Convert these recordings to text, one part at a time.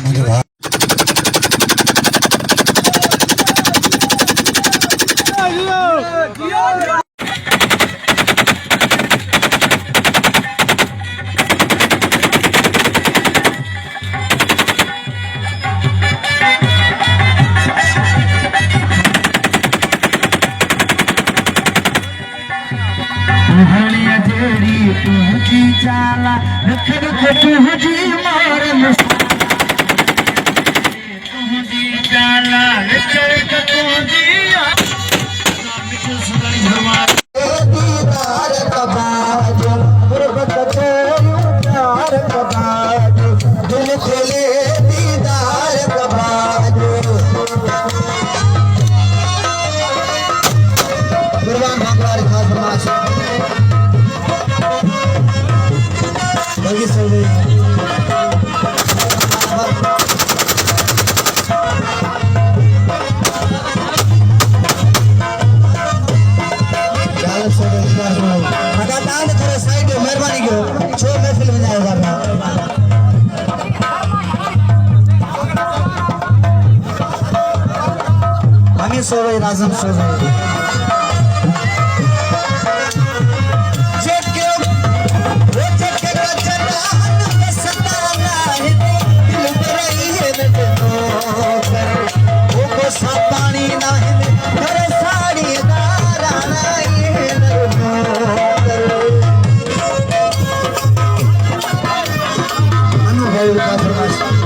मेरे भाई तुझी जाला रख रख तुझी मारन तुझी जाला रख रख तुझी दीदार कबाज गुरबत प्यार कबाज दिल खोले दीदार कबाज गुरबान भागवार खास फरमाइश बगी सौदे सोवे राजम सोवे जेके वो जेके गजना हन सताना है दिल रही है नटनो कर वो को सा पानी ना है घर साड़ी दाराना ये नटनो कर अनुभव का प्रकाश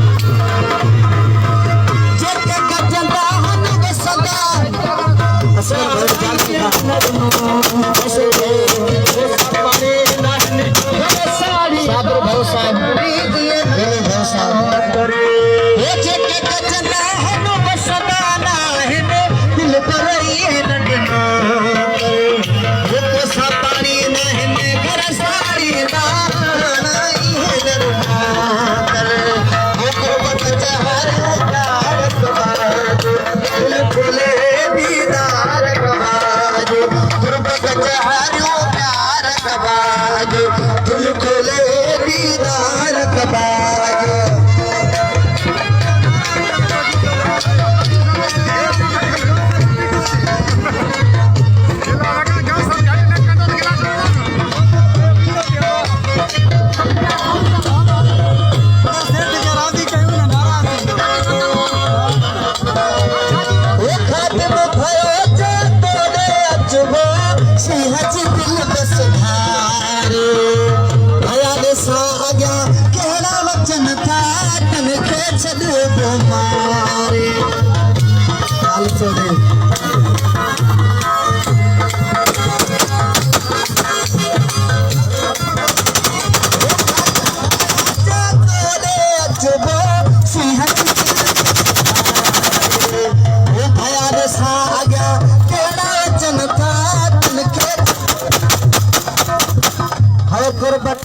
गुरबत